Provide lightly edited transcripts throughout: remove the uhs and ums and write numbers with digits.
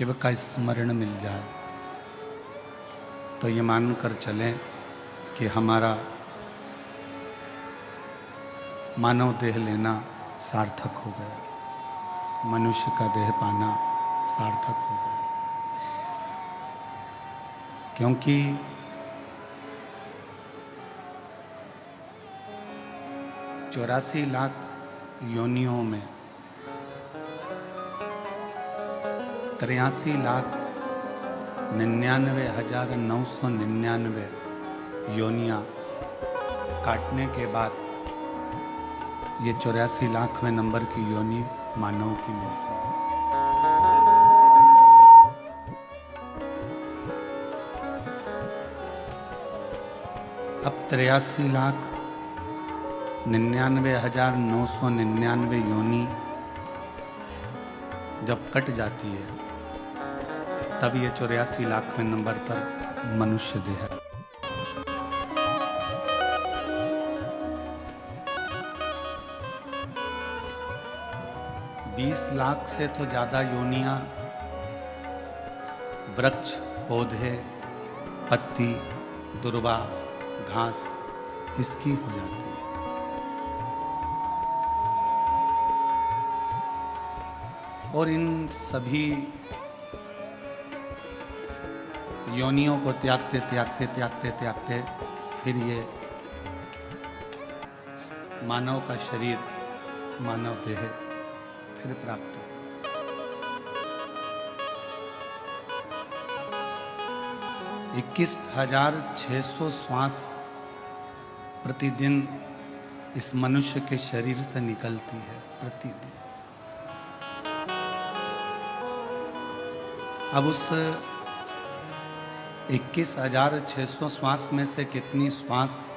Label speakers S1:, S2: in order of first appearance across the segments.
S1: शिव का स्मरण मिल जाए तो ये मानकर चलें कि हमारा मानव देह लेना सार्थक हो गया, मनुष्य का देह पाना सार्थक हो गया। क्योंकि चौरासी लाख योनियों में 83,99,999 योनियां काटने के बाद ये 84 लाखवें नंबर की योनि मानव की मिलती है। अब 83,99,999 योनि जब कट जाती है तब ये 84 लाखवें नंबर पर मनुष्य देह है। बीस लाख से तो ज्यादा योनियां वृक्ष, पौधे, पत्ती, दुर्वा, घास इसकी हो जाती है। और इन सभी योनियों को त्यागते त्यागते त्यागते त्यागते फिर ये मानव का शरीर, मानव देह फिर प्राप्त हो। इक्कीस 21,600 श्वास प्रतिदिन इस मनुष्य के शरीर से निकलती है प्रतिदिन। अब उस 21,600 श्वास में से कितनी श्वास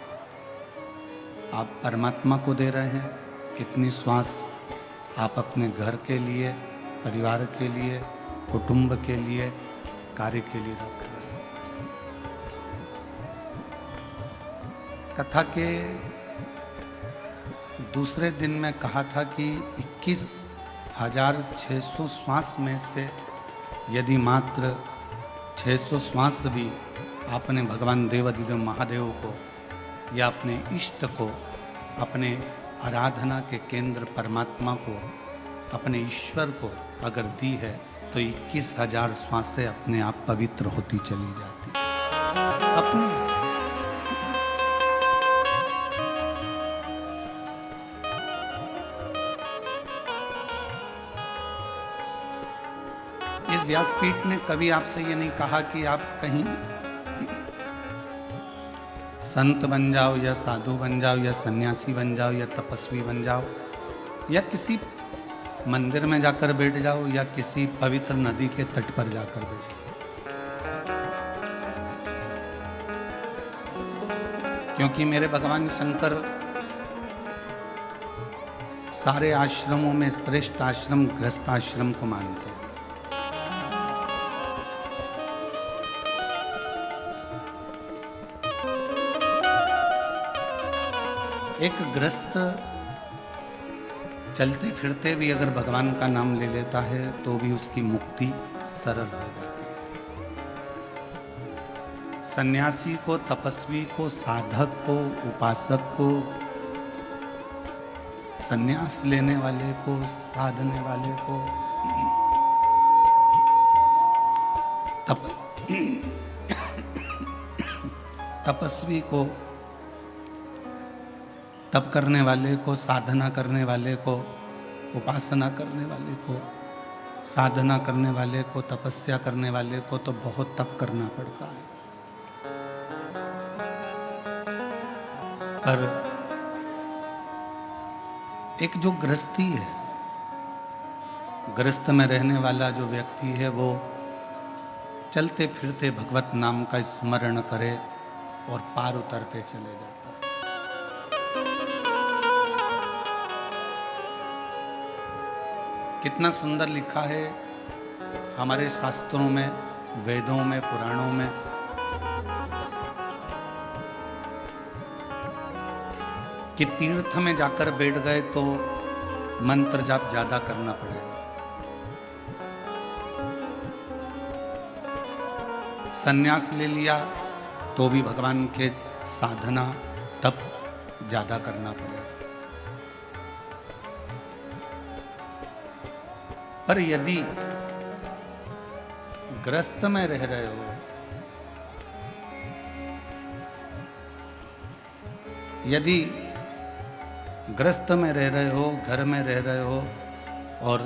S1: आप परमात्मा को दे रहे हैं, कितनी श्वास आप अपने घर के लिए, परिवार के लिए, कुटुंब के लिए, कार्य के लिए रख रहे हैं। कथा के दूसरे दिन में कहा था कि 21,600 श्वास में से यदि मात्र 600 श्वास भी आपने भगवान देवाधिदेव महादेव को या अपने इष्ट को, अपने आराधना के केंद्र परमात्मा को, अपने ईश्वर को अगर दी है तो 21,000 श्वासें अपने आप पवित्र होती चली जाती है। अपने इस व्यासपीठ ने कभी आपसे ये नहीं कहा कि आप कहीं संत बन जाओ या साधु बन जाओ या सन्यासी बन जाओ या तपस्वी बन जाओ या किसी मंदिर में जाकर बैठ जाओ या किसी पवित्र नदी के तट पर जाकर बैठ जाओ। क्योंकि मेरे भगवान शंकर सारे आश्रमों में श्रेष्ठ आश्रम गृहस्थ आश्रम को मानते हैं। एक गृहस्थ चलते फिरते भी अगर भगवान का नाम ले लेता है तो भी उसकी मुक्ति सरल हो जाती है। सन्यासी को, तपस्वी को, साधक को, उपासक को, सन्यास लेने वाले को, साधने वाले को, तपस्वी को, तप करने वाले को, साधना करने वाले को, उपासना करने वाले को, साधना करने वाले को, तपस्या करने वाले को तो बहुत तप करना पड़ता है। पर एक जो गृहस्थी है, गृहस्थ में रहने वाला जो व्यक्ति है वो चलते फिरते भगवत नाम का स्मरण करे और पार उतरते चले जाता है। कितना सुंदर लिखा है हमारे शास्त्रों में, वेदों में, पुराणों में कि तीर्थ में जाकर बैठ गए तो मंत्र जाप ज्यादा करना पड़ेगा। संन्यास ले लिया तो भी भगवान के साधना तप ज्यादा करना पड़ेगा। पर यदि ग्रस्त में रह रहे हो, यदि ग्रस्त में रह रहे हो, घर में रह रहे हो और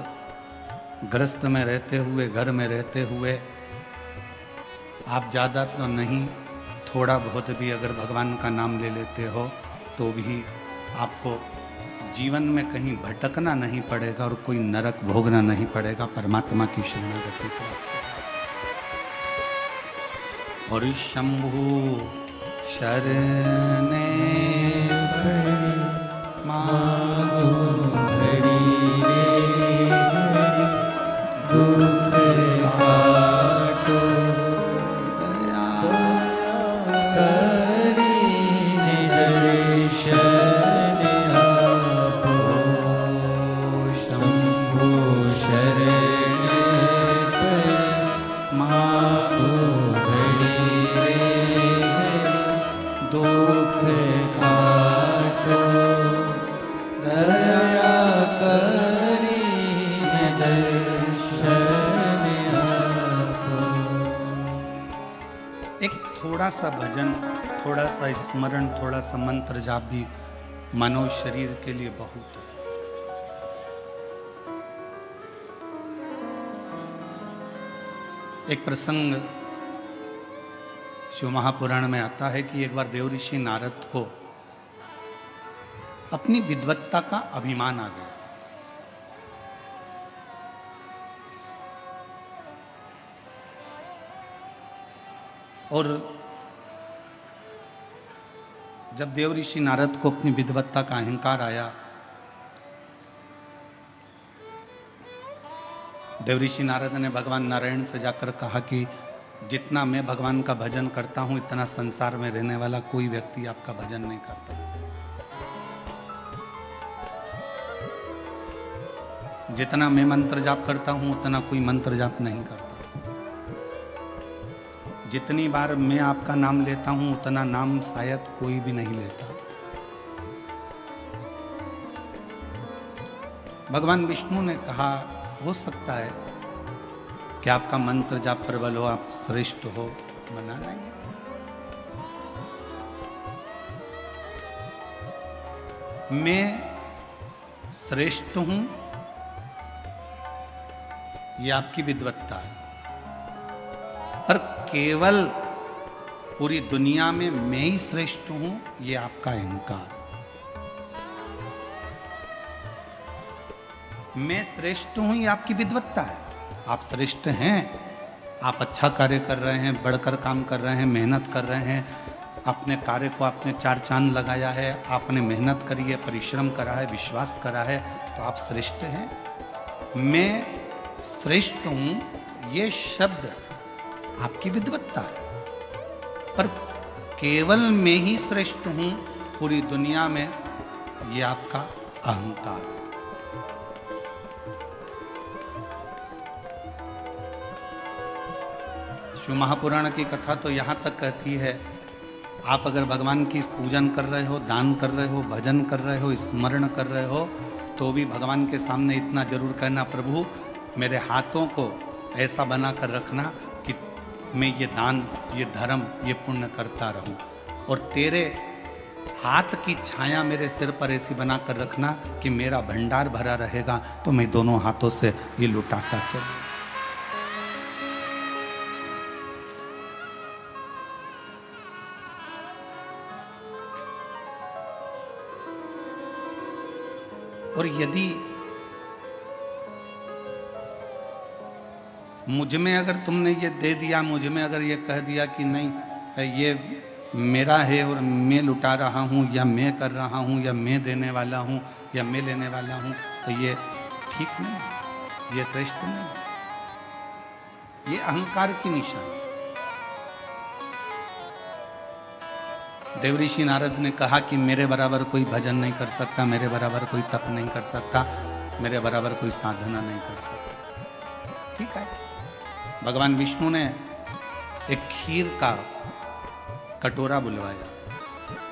S1: ग्रस्त में रहते हुए, घर में रहते हुए आप ज़्यादा तो नहीं, थोड़ा बहुत भी अगर भगवान का नाम ले लेते हो तो भी आपको जीवन में कहीं भटकना नहीं पड़ेगा और कोई नरक भोगना नहीं पड़ेगा। परमात्मा की शरणागति प्राप्त और शंभु शरणे मागो घड़ी रे दुख काटो दया करी दर्शन आपो शंभु शरण मागो घड़ी रे दुख काटो दया करी दर्शन आपो। एक थोड़ा सा भजन, थोड़ा सा स्मरण, थोड़ा सा मंत्र जाप भी मनो शरीर के लिए बहुत है। एक प्रसंग शिव महापुराण में आता है कि एक बार देव ऋषि नारद को अपनी विद्वत्ता का अभिमान आ गया और जब देव ऋषि नारद को अपनी विद्वत्ता का अहंकार आया, देव ऋषि नारद ने भगवान नारायण से जाकर कहा कि जितना मैं भगवान का भजन करता हूं इतना संसार में रहने वाला कोई व्यक्ति आपका भजन नहीं करता। जितना मैं मंत्र जाप करता हूं उतना कोई मंत्र जाप नहीं करता। जितनी बार मैं आपका नाम लेता हूं उतना नाम शायद कोई भी नहीं लेता। भगवान विष्णु ने कहा हो सकता है कि आपका मंत्र जाप प्रबल हो, आप श्रेष्ठ हो, मना नहीं। मैं श्रेष्ठ हूं ये आपकी विद्वत्ता है, पर केवल पूरी दुनिया में मैं ही श्रेष्ठ हूं ये आपका अहंकार। मैं श्रेष्ठ हूं ये आपकी विद्वत्ता है। आप श्रेष्ठ हैं, आप अच्छा कार्य कर रहे हैं, बढ़कर काम कर रहे हैं, मेहनत कर रहे हैं, अपने कार्य को आपने चार चांद लगाया है, आपने मेहनत करी है, परिश्रम करा है, विश्वास करा है, तो आप श्रेष्ठ हैं। मैं श्रेष्ठ हूं ये शब्द आपकी विद्वत्ता है, पर केवल मैं ही श्रेष्ठ हूं पूरी दुनिया में ये आपका अहंकार। शिव महापुराण की कथा तो यहाँ तक कहती है, आप अगर भगवान की पूजन कर रहे हो, दान कर रहे हो, भजन कर रहे हो, स्मरण कर रहे हो, तो भी भगवान के सामने इतना जरूर कहना, प्रभु मेरे हाथों को ऐसा बना कर रखना कि मैं ये दान, ये धर्म, ये पुण्य करता रहूं, और तेरे हाथ की छाया मेरे सिर पर ऐसी बना कर रखना कि मेरा भंडार भरा रहेगा तो मैं दोनों हाथों से ये लुटाता चलूं। और यदि मुझ में अगर तुमने ये दे दिया, मुझ में अगर ये कह दिया कि नहीं ये मेरा है और मैं लुटा रहा हूँ, या मैं कर रहा हूँ, या मैं देने वाला हूँ, या मैं लेने वाला हूँ, तो ये ठीक नहीं, ये श्रेष्ठ नहीं, ये अहंकार की निशानी। देव ऋषि नारद ने कहा कि मेरे बराबर कोई भजन नहीं कर सकता, मेरे बराबर कोई तप नहीं कर सकता, मेरे बराबर कोई साधना नहीं कर सकता। ठीक है, भगवान विष्णु ने एक खीर का कटोरा बुलवाया,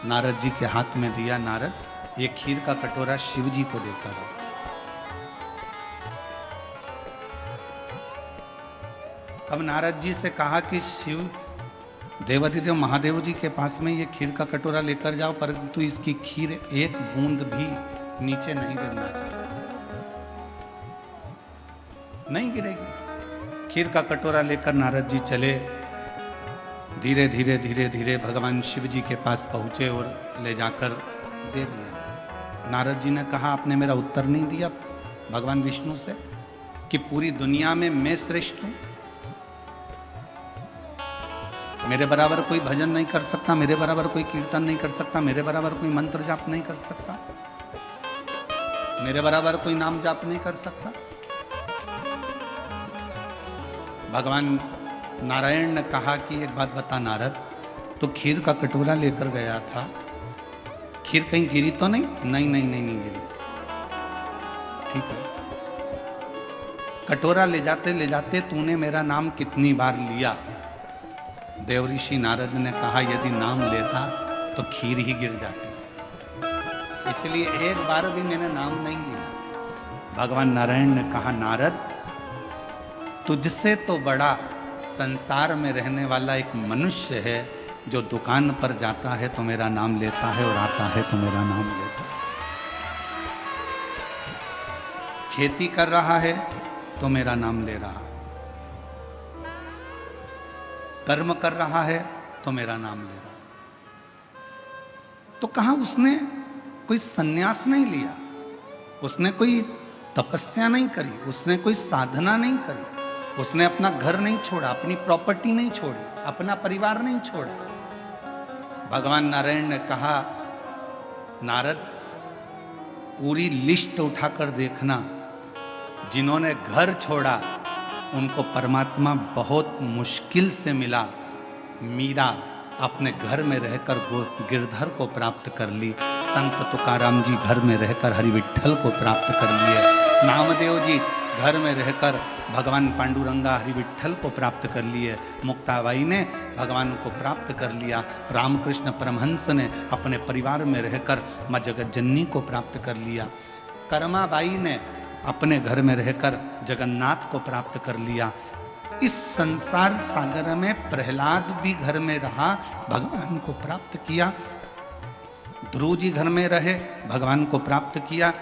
S1: नारद जी के हाथ में दिया। नारद ये खीर का कटोरा शिव जी को देकर आओ। अब नारद जी से कहा कि शिव देवाधिदेव महादेव जी के पास में ये खीर का कटोरा लेकर जाओ, परंतु इसकी खीर एक बूंद भी नीचे नहीं गिरना चाहिए, नहीं गिरेगी। खीर का कटोरा लेकर नारद जी चले, धीरे धीरे धीरे धीरे भगवान शिव जी के पास पहुंचे और ले जाकर दे दिया। नारद जी ने कहा आपने मेरा उत्तर नहीं दिया भगवान विष्णु से कि पूरी दुनिया में मैं श्रेष्ठ हूं, मेरे बराबर कोई भजन नहीं कर सकता, मेरे बराबर कोई कीर्तन नहीं कर सकता, मेरे बराबर कोई मंत्र जाप नहीं कर सकता, मेरे बराबर कोई नाम जाप नहीं कर सकता। भगवान नारायण ने कहा कि एक बात बता नारद, तो खीर का कटोरा लेकर गया था, खीर कहीं गिरी तो नहीं? नहीं नहीं नहीं, नहीं गिरी। ठीक है, कटोरा ले जाते तूने मेरा नाम कितनी बार लिया? देवऋषि नारद ने कहा यदि नाम लेता तो खीर ही गिर जाती, इसलिए एक बार भी मैंने नाम नहीं लिया। भगवान नारायण ने कहा नारद तुझसे तो बड़ा संसार में रहने वाला एक मनुष्य है जो दुकान पर जाता है तो मेरा नाम लेता है और आता है तो मेरा नाम लेता है, खेती कर रहा है तो मेरा नाम ले रहा है, कर्म कर रहा है तो मेरा नाम ले रहा है। तो कहा उसने कोई सन्यास नहीं लिया, उसने कोई तपस्या नहीं करी, उसने कोई साधना नहीं करी, उसने अपना घर नहीं छोड़ा, अपनी प्रॉपर्टी नहीं छोड़ी, अपना परिवार नहीं छोड़ा। भगवान नारायण ने कहा नारद पूरी लिस्ट उठाकर देखना, जिन्होंने घर छोड़ा उनको परमात्मा बहुत मुश्किल से मिला। मीरा अपने घर में रहकर गिरधर को प्राप्त कर ली, संत तुकाराम जी घर में रहकर हरि विठ्ठल को प्राप्त कर लिए, नामदेव जी घर में रहकर भगवान पांडुरंगा हरि विठ्ठल को प्राप्त कर लिए, मुक्ताबाई ने भगवान को प्राप्त कर लिया, रामकृष्ण परमहंस ने अपने परिवार में रहकर माँ जगत जननी को प्राप्त कर लिया, कर्माबाई ने अपने घर में रहकर जगन्नाथ को प्राप्त कर लिया। इस संसार सागर में प्रहलाद भी घर में रहा, भगवान को प्राप्त किया। ध्रुव जी घर में रहे, भगवान को प्राप्त किया।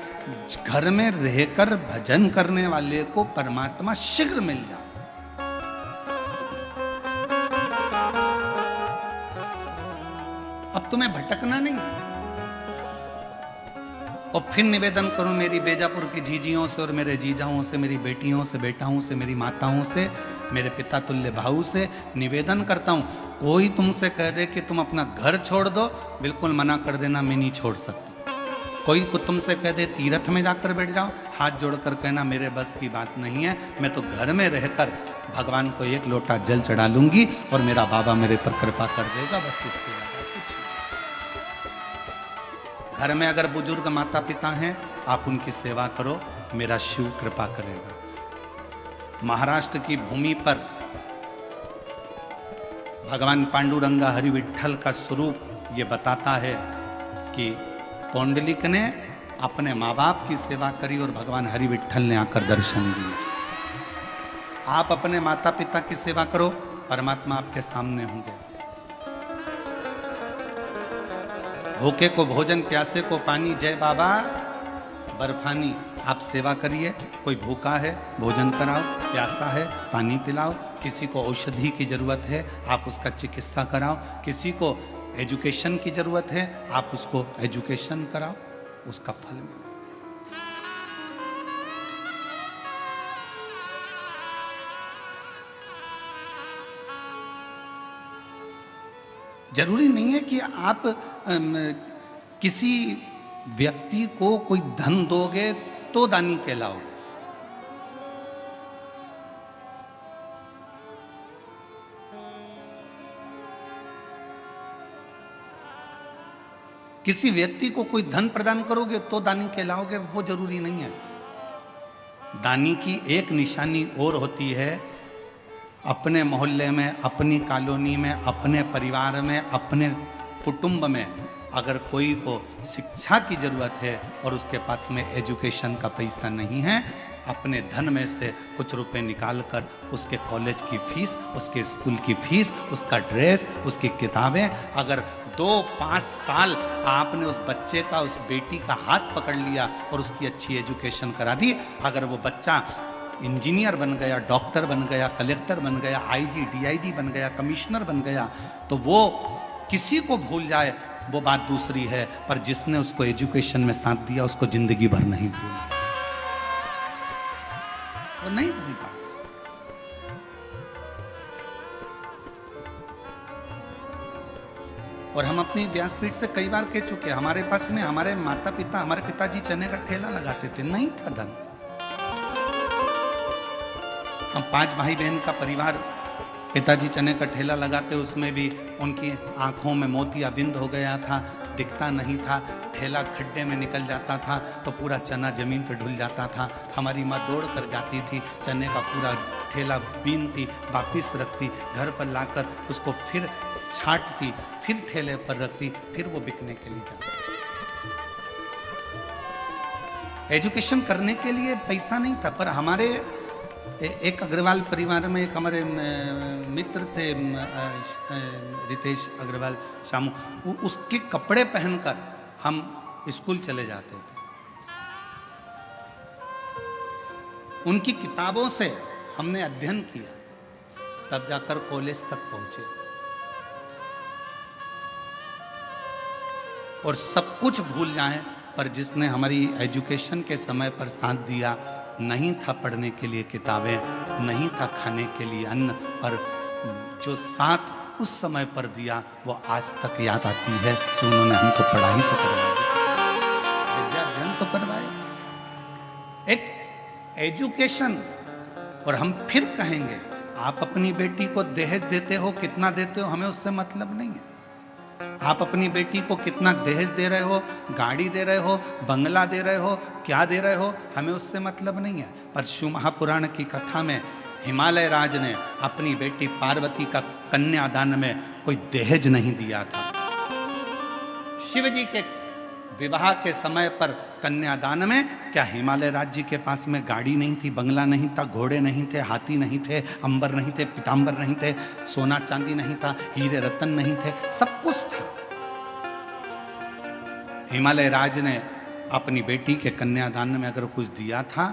S1: घर में रहकर भजन करने वाले को परमात्मा शीघ्र मिल जाता। अब तुम्हें भटकना नहीं। और फिर निवेदन करूं मेरी बेजापुर की जीजियों से और मेरे जीजाओं से, मेरी बेटियों से, बेटाओं से, मेरी माताओं से, मेरे पिता तुल्य भाऊ से निवेदन करता हूं, कोई तुमसे कह दे कि तुम अपना घर छोड़ दो, बिल्कुल मना कर देना, मैं नहीं छोड़ सकती। कोई को तुमसे कह दे तीर्थ में जाकर बैठ जाओ, हाथ जोड़कर कहना मेरे बस की बात नहीं है, मैं तो घर में रहकर भगवान को एक लोटा जल चढ़ा लूंगी और मेरा बाबा मेरे पर कृपा कर देगा, बस इससे ज्यादा कुछ नहीं। घर में अगर बुजुर्ग माता पिता हैं, आप उनकी सेवा करो, मेरा शिव कृपा करेगा। महाराष्ट्र की भूमि पर भगवान पांडुरंगा हरि विठ्ठल का स्वरूप ये बताता है कि पौंडलिक ने अपने माँ बाप की सेवा करी और भगवान हरि विठ्ठल ने आकर दर्शन दिए। आप अपने माता पिता की सेवा करो, परमात्मा आपके सामने होंगे। भूखे को भोजन, प्यासे को पानी, जय बाबा बर्फानी। आप सेवा करिए, कोई भूखा है भोजन कराओ, प्यासा है पानी पिलाओ, किसी को औषधि की जरूरत है आप उसका चिकित्सा कराओ, किसी को एजुकेशन की जरूरत है आप उसको एजुकेशन कराओ, उसका फल मिले। जरूरी नहीं है कि आप किसी व्यक्ति को कोई धन दोगे तो दानी कहलाओगे। किसी व्यक्ति को कोई धन प्रदान करोगे तो दानी कहलाओगे, वो जरूरी नहीं है। दानी की एक निशानी और होती है अपने मोहल्ले में, अपनी कॉलोनी में, अपने परिवार में, अपने कुटुंब में अगर कोई को शिक्षा की ज़रूरत है और उसके पास में एजुकेशन का पैसा नहीं है, अपने धन में से कुछ रुपए निकाल कर उसके कॉलेज की फीस, उसके स्कूल की फीस, उसका ड्रेस, उसकी किताबें, अगर 2-5 साल आपने उस बच्चे का, उस बेटी का हाथ पकड़ लिया और उसकी अच्छी एजुकेशन करा दी, अगर वो बच्चा इंजीनियर बन गया, डॉक्टर बन गया, कलेक्टर बन गया, आईजी, डीआईजी बन गया, कमिश्नर बन गया, तो वो किसी को भूल जाए वो बात दूसरी है, पर जिसने उसको एजुकेशन में साथ दिया उसको जिंदगी भर नहीं भूल, वो नहीं भूल पाता। और हम अपनी व्यासपीठ से कई बार कह चुके हैं, हमारे पास में हमारे माता पिता, हमारे पिताजी चने का ठेला लगाते थे, नहीं था धन। हम 5 भाई बहन का परिवार, पिताजी चने का ठेला लगाते, उसमें भी उनकी आंखों में मोतियाबिंद हो गया था, दिखता नहीं था, ठेला खड्डे में निकल जाता था तो पूरा चना जमीन पर ढुल जाता था। हमारी माँ दौड़ कर जाती थी, चने का पूरा ठेला बीनती, वापिस रखती, घर पर लाकर उसको फिर छांटती, फिर ठेले पर रखती, फिर वो बिकने के लिए जाती। एजुकेशन करने के लिए पैसा नहीं था, पर हमारे एक अग्रवाल परिवार में एक हमारे मित्र थे, रितेश अग्रवाल शामू, उसके कपड़े पहनकर हम स्कूल चले जाते थे। उनकी किताबों से हमने अध्ययन किया, तब जाकर कॉलेज तक पहुंचे। और सब कुछ भूल जाएं, पर जिसने हमारी एजुकेशन के समय पर साथ दिया, नहीं था पढ़ने के लिए किताबें, नहीं था खाने के लिए अन्न, पर जो साथ उस समय पर दिया वो आज तक याद आती है कि उन्होंने हमको पढ़ाई तो करवाई, विद्या अध्ययन तो करवाए, एक एजुकेशन। और हम फिर कहेंगे, आप अपनी बेटी को दहेज देते हो, कितना देते हो, हमें उससे मतलब नहीं है। आप अपनी बेटी को कितना दहेज दे रहे हो, गाड़ी दे रहे हो, बंगला दे रहे हो, क्या दे रहे हो, हमें उससे मतलब नहीं है। पर शिव महापुराण की कथा में हिमालय राज ने अपनी बेटी पार्वती का कन्यादान में कोई दहेज नहीं दिया था। शिव जी के विवाह के समय पर कन्यादान में क्या हिमालय राज्य के पास में गाड़ी नहीं थी, बंगला नहीं था, घोड़े नहीं थे, हाथी नहीं थे, अंबर नहीं थे, पीतांबर नहीं थे, सोना चांदी नहीं था, हीरे रतन नहीं थे, सब कुछ था। हिमालय राज ने अपनी बेटी के कन्यादान में अगर कुछ दिया था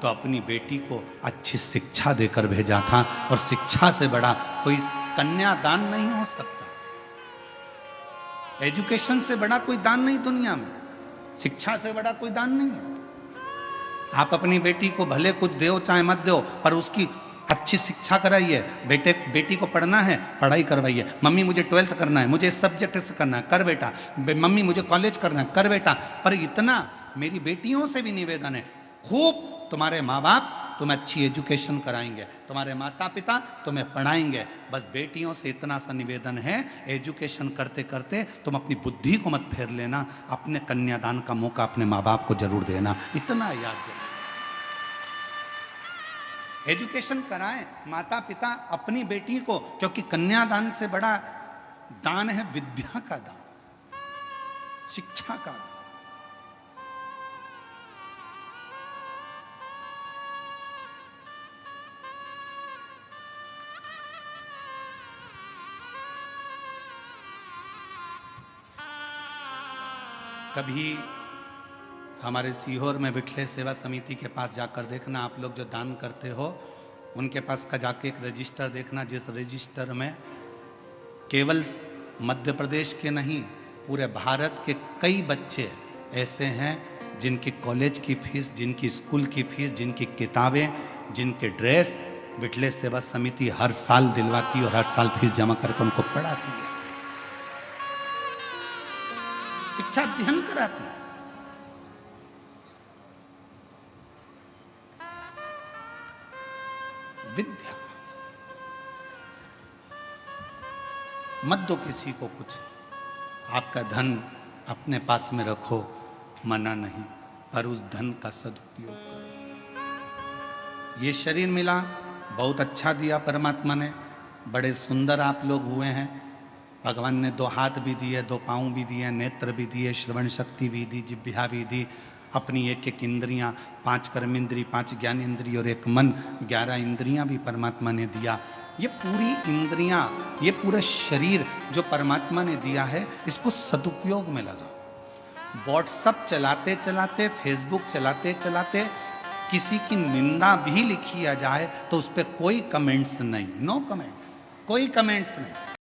S1: तो अपनी बेटी को अच्छी शिक्षा देकर भेजा था, और शिक्षा से बड़ा कोई कन्यादान नहीं हो सकता। एजुकेशन से बड़ा कोई दान नहीं दुनिया में, शिक्षा से बड़ा कोई दान नहीं है। आप अपनी बेटी को भले कुछ दो चाहे मत दो, पर उसकी अच्छी शिक्षा कराइए। बेटी को पढ़ना है, पढ़ाई करवाइए। मम्मी मुझे 12th करना है, मुझे इस सब्जेक्ट से करना है, कर बेटा। मम्मी मुझे कॉलेज करना है, कर बेटा। पर इतना मेरी बेटियों से भी निवेदन है, खूब तुम्हारे माँ बाप तुम्हें अच्छी एजुकेशन कराएंगे, तुम्हारे माता पिता तुम्हें पढ़ाएंगे, बस बेटियों से इतना सा निवेदन है, एजुकेशन करते करते तुम अपनी बुद्धि को मत फेर लेना, अपने कन्यादान का मौका अपने माँ बाप को जरूर देना, इतना याद रखना। एजुकेशन कराएं माता पिता अपनी बेटी को, क्योंकि कन्यादान से बड़ा दान है विद्या का दान, शिक्षा का दान। कभी हमारे सीहोर में बिठले सेवा समिति के पास जाकर देखना, आप लोग जो दान करते हो उनके पास का जाके एक रजिस्टर देखना, जिस रजिस्टर में केवल मध्य प्रदेश के नहीं पूरे भारत के कई बच्चे ऐसे हैं जिनकी कॉलेज की फीस, जिनकी स्कूल की फीस, जिनकी किताबें, जिनके ड्रेस बिठले सेवा समिति हर साल दिलवाती और हर साल फीस जमा करके उनको पढ़ाती है, शिक्षा अध्ययन कराती है। विद्या मत दो किसी को कुछ, आपका धन अपने पास में रखो, मना नहीं, पर उस धन का सदुपयोग करो। ये शरीर मिला बहुत अच्छा दिया परमात्मा ने, बड़े सुंदर आप लोग हुए हैं। भगवान ने 2 हाथ भी दिए, 2 पाँव भी दिए, नेत्र भी दिए, श्रवण शक्ति भी दी, जिह्वा भी दी, अपनी एक एक इंद्रियां, 5 कर्मेंद्री, 5 ज्ञान इंद्रिय और 1 मन, 11 इंद्रियां भी परमात्मा ने दिया। ये पूरी इंद्रियां, ये पूरा शरीर जो परमात्मा ने दिया है, इसको सदुपयोग में लगा। व्हाट्सअप चलाते चलाते, फेसबुक चलाते चलाते किसी की निंदा भी लिखी आ जाए तो उस पर कोई कमेंट्स नहीं, नो कमेंट्स, कोई कमेंट्स नहीं।